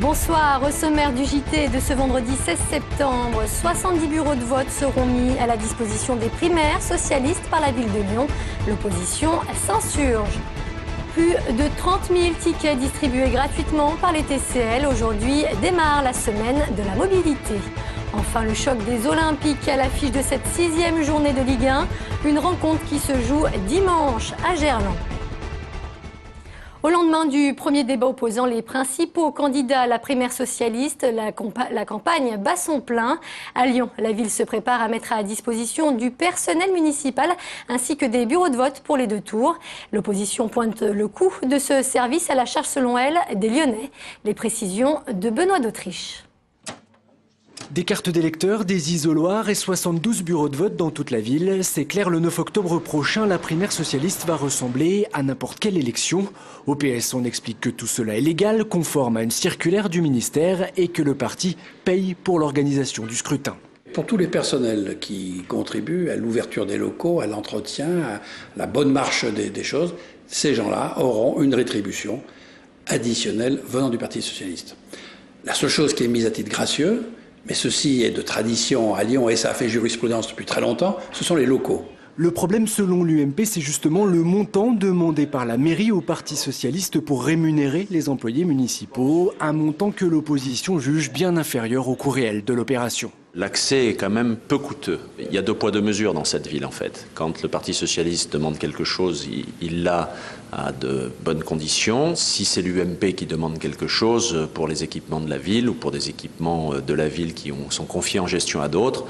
Bonsoir, au sommaire du JT de ce vendredi 16 septembre, 70 bureaux de vote seront mis à la disposition des primaires socialistes par la ville de Lyon. L'opposition s'insurge. Plus de 30 000 tickets distribués gratuitement par les TCL. Aujourd'hui démarre la semaine de la mobilité. Enfin, le choc des Olympiques à l'affiche de cette 6e journée de Ligue 1. Une rencontre qui se joue dimanche à Gerland. Au lendemain du premier débat opposant les principaux candidats à la primaire socialiste, la campagne bat son plein. À Lyon, la ville se prépare à mettre à disposition du personnel municipal ainsi que des bureaux de vote pour les 2 tours. L'opposition pointe le coût de ce service à la charge, selon elle, des Lyonnais. Les précisions de Benoît d'Autriche. Des cartes d'électeurs, des isoloirs et 72 bureaux de vote dans toute la ville. C'est clair, le 9 octobre prochain, la primaire socialiste va ressembler à n'importe quelle élection. Au PS, on explique que tout cela est légal, conforme à une circulaire du ministère et que le parti paye pour l'organisation du scrutin. Pour tous les personnels qui contribuent à l'ouverture des locaux, à l'entretien, à la bonne marche des choses, ces gens-là auront une rétribution additionnelle venant du Parti socialiste. La seule chose qui est mise à titre gracieux, mais ceci est de tradition à Lyon et ça a fait jurisprudence depuis très longtemps, ce sont les locaux. Le problème, selon l'UMP, c'est justement le montant demandé par la mairie au Parti socialiste pour rémunérer les employés municipaux, un montant que l'opposition juge bien inférieur au coût réel de l'opération. L'accès est quand même peu coûteux. Il y a 2 poids 2 mesures dans cette ville en fait. Quand le Parti socialiste demande quelque chose, il l'a à de bonnes conditions. Si c'est l'UMP qui demande quelque chose pour les équipements de la ville ou pour des équipements de la ville qui sont confiés en gestion à d'autres,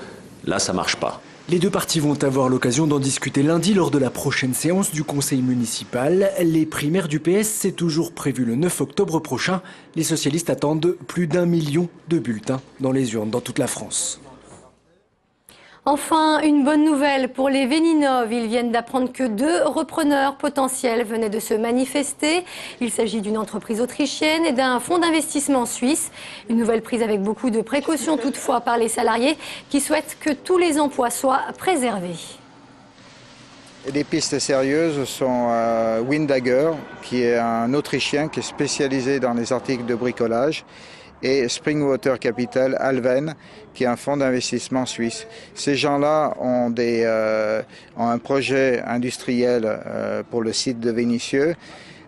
là ça marche pas. Les 2 partis vont avoir l'occasion d'en discuter lundi lors de la prochaine séance du conseil municipal. Les primaires du PS, c'est toujours prévu le 9 octobre prochain. Les socialistes attendent plus d'1 million de bulletins dans les urnes dans toute la France. Enfin, une bonne nouvelle pour les Véninov. Ils viennent d'apprendre que 2 repreneurs potentiels venaient de se manifester. Il s'agit d'une entreprise autrichienne et d'un fonds d'investissement suisse. Une nouvelle prise avec beaucoup de précautions toutefois par les salariés qui souhaitent que tous les emplois soient préservés. Les pistes sérieuses sont Windagger, qui est un Autrichien qui est spécialisé dans les articles de bricolage, et Springwater Capital Alven, qui est un fonds d'investissement suisse. Ces gens-là ont un projet industriel pour le site de Vénissieux,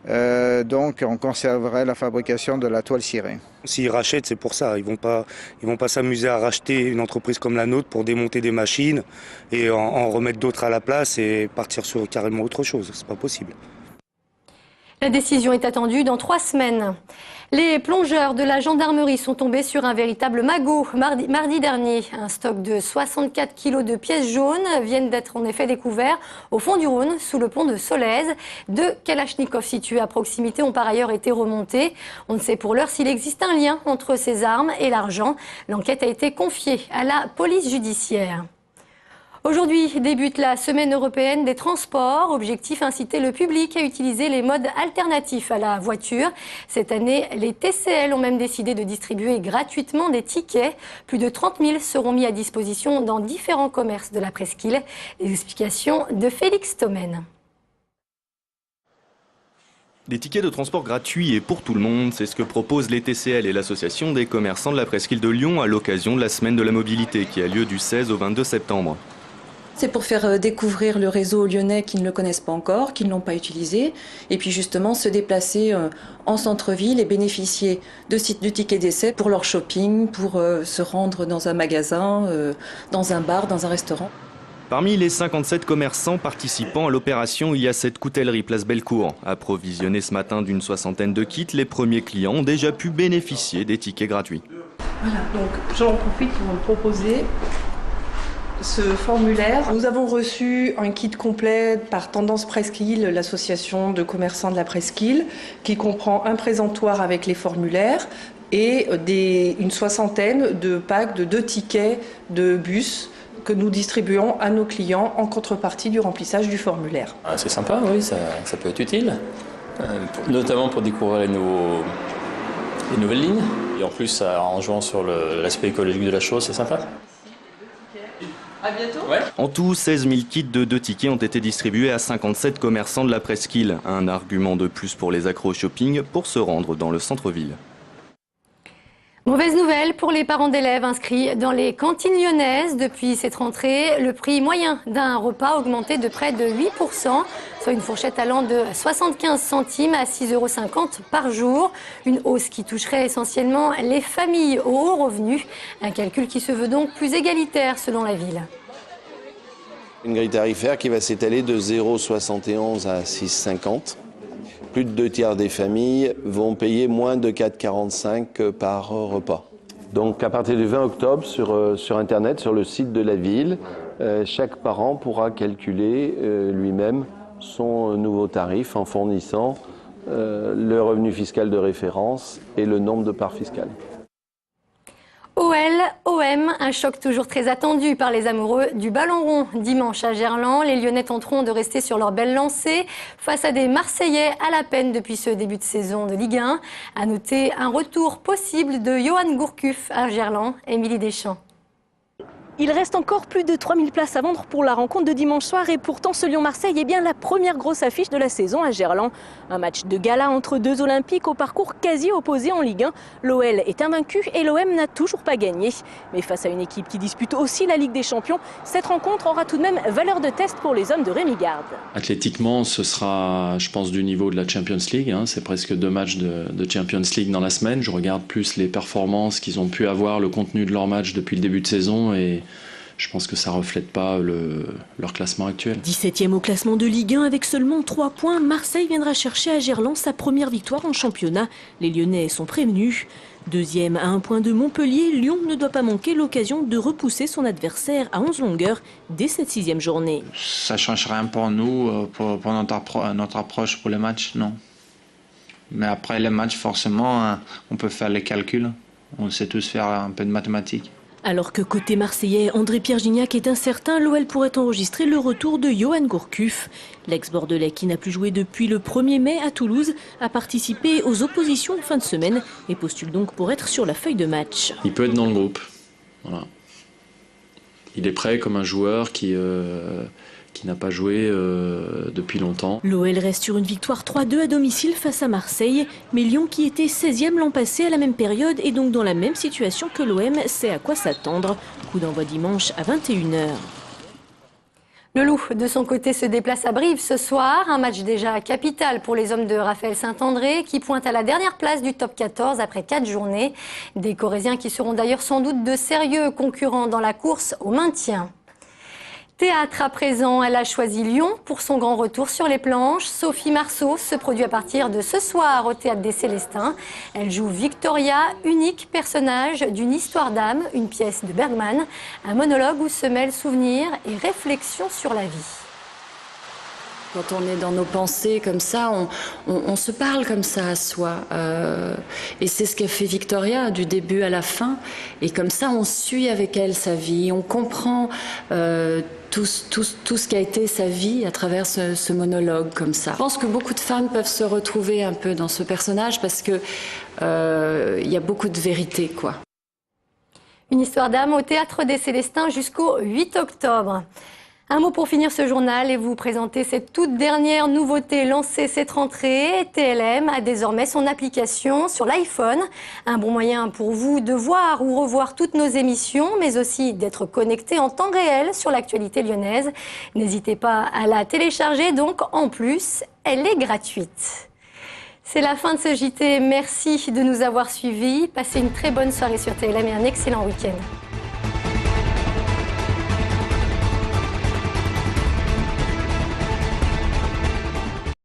donc on conserverait la fabrication de la toile cirée. S'ils rachètent, c'est pour ça. Ils vont pas s'amuser à racheter une entreprise comme la nôtre pour démonter des machines et en remettre d'autres à la place et partir sur carrément autre chose. C'est pas possible. La décision est attendue dans 3 semaines. Les plongeurs de la gendarmerie sont tombés sur un véritable magot mardi dernier. Un stock de 64 kilos de pièces jaunes viennent d'être en effet découverts au fond du Rhône, sous le pont de Solèze. 2 kalachnikovs situés à proximité ont par ailleurs été remontés. On ne sait pour l'heure s'il existe un lien entre ces armes et l'argent. L'enquête a été confiée à la police judiciaire. Aujourd'hui débute la semaine européenne des transports. Objectif, inciter le public à utiliser les modes alternatifs à la voiture. Cette année, les TCL ont même décidé de distribuer gratuitement des tickets. Plus de 30 000 seront mis à disposition dans différents commerces de la presqu'île. Les explications de Félix Thomen. Des tickets de transport gratuits et pour tout le monde, c'est ce que proposent les TCL et l'association des commerçants de la presqu'île de Lyon à l'occasion de la semaine de la mobilité qui a lieu du 16 au 22 septembre. C'est pour faire découvrir le réseau lyonnais qui ne le connaissent pas encore, qui ne l'ont pas utilisé, et puis justement se déplacer en centre-ville et bénéficier de tickets d'essai pour leur shopping, pour se rendre dans un magasin, dans un bar, dans un restaurant. Parmi les 57 commerçants participant à l'opération, il y a cette coutellerie Place Bellecour. Approvisionnée ce matin d'une 60aine de kits, les premiers clients ont déjà pu bénéficier des tickets gratuits. Voilà, donc j'en profite pour vous proposer ce formulaire. Nous avons reçu un kit complet par Tendance Presqu'île, l'association de commerçants de la Presqu'île, qui comprend un présentoir avec les formulaires et une 60aine de packs de 2 tickets de bus que nous distribuons à nos clients en contrepartie du remplissage du formulaire. C'est sympa, oui, ça peut être utile, notamment pour découvrir les nouvelles lignes. Et en plus, en jouant sur l'aspect écologique de la chose, c'est sympa. À bientôt. Ouais. En tout, 16 000 kits de 2 tickets ont été distribués à 57 commerçants de la presqu'île. Un argument de plus pour les accros au shopping pour se rendre dans le centre-ville. Mauvaise nouvelle pour les parents d'élèves inscrits dans les cantines lyonnaises. Depuis cette rentrée, le prix moyen d'un repas a augmenté de près de 8%, soit une fourchette allant de 75 centimes à 6,50 € par jour. Une hausse qui toucherait essentiellement les familles aux hauts revenus. Un calcul qui se veut donc plus égalitaire selon la ville. Une grille tarifaire qui va s'étaler de 0,71 à 6,50. Plus de 2 tiers des familles vont payer moins de 4,45 par repas. Donc à partir du 20 octobre, sur Internet, sur le site de la ville, chaque parent pourra calculer lui-même son nouveau tarif en fournissant le revenu fiscal de référence et le nombre de parts fiscales. OM, un choc toujours très attendu par les amoureux du ballon rond. Dimanche à Gerland, les Lyonnais tenteront de rester sur leur belle lancée face à des Marseillais à la peine depuis ce début de saison de Ligue 1. À noter un retour possible de Johan Gourcuff à Gerland. Émilie Deschamps. Il reste encore plus de 3000 places à vendre pour la rencontre de dimanche soir et pourtant ce Lyon-Marseille est bien la première grosse affiche de la saison à Gerland. Un match de gala entre deux Olympiques au parcours quasi opposé en Ligue 1. L'OL est invaincu et l'OM n'a toujours pas gagné. Mais face à une équipe qui dispute aussi la Ligue des Champions, cette rencontre aura tout de même valeur de test pour les hommes de Rémi Garde. Athlétiquement, ce sera, je pense, du niveau de la Champions League. C'est presque 2 matchs de Champions League dans la semaine. Je regarde plus les performances qu'ils ont pu avoir, le contenu de leur match depuis le début de saison et je pense que ça ne reflète pas leur classement actuel. 17e au classement de Ligue 1 avec seulement 3 points, Marseille viendra chercher à Gerland sa première victoire en championnat. Les Lyonnais sont prévenus. Deuxième à 1 point de Montpellier, Lyon ne doit pas manquer l'occasion de repousser son adversaire à 11 longueurs dès cette 6e journée. Ça ne change rien pour nous, pour notre approche pour les matchs, non. Mais après les matchs, forcément, on peut faire les calculs. On sait tous faire un peu de mathématiques. Alors que côté marseillais, André-Pierre Gignac est incertain, l'OL pourrait enregistrer le retour de Johan Gourcuff. L'ex-bordelais qui n'a plus joué depuis le 1er mai à Toulouse a participé aux oppositions en fin de semaine et postule donc pour être sur la feuille de match. Il peut être dans le groupe. Voilà. Il est prêt comme un joueur qui n'a pas joué depuis longtemps. L'OL reste sur une victoire 3-2 à domicile face à Marseille, mais Lyon qui était 16e l'an passé à la même période est donc dans la même situation que l'OM, sait à quoi s'attendre. Coup d'envoi dimanche à 21 h. Le Loup, de son côté, se déplace à Brive ce soir. Un match déjà capital pour les hommes de Raphaël Saint-André qui pointent à la dernière place du top 14 après 4 journées. Des Corésiens qui seront d'ailleurs sans doute de sérieux concurrents dans la course au maintien. Théâtre à présent, elle a choisi Lyon pour son grand retour sur les planches. Sophie Marceau se produit à partir de ce soir au Théâtre des Célestins. Elle joue Victoria, unique personnage d'une histoire d'âme, une pièce de Bergman, un monologue où se mêlent souvenirs et réflexions sur la vie. Quand on est dans nos pensées comme ça, on se parle comme ça à soi. Et c'est ce qu'a fait Victoria du début à la fin. Et comme ça, on suit avec elle sa vie. On comprend tout ce qu'a été sa vie à travers ce monologue comme ça. Je pense que beaucoup de femmes peuvent se retrouver un peu dans ce personnage parce que y a beaucoup de vérité, quoi. Une histoire d'âme au Théâtre des Célestins jusqu'au 8 octobre. Un mot pour finir ce journal et vous présenter cette toute dernière nouveauté lancée cette rentrée. TLM a désormais son application sur l'iPhone. Un bon moyen pour vous de voir ou revoir toutes nos émissions, mais aussi d'être connecté en temps réel sur l'actualité lyonnaise. N'hésitez pas à la télécharger, donc en plus, elle est gratuite. C'est la fin de ce JT. Merci de nous avoir suivis. Passez une très bonne soirée sur TLM et un excellent week-end.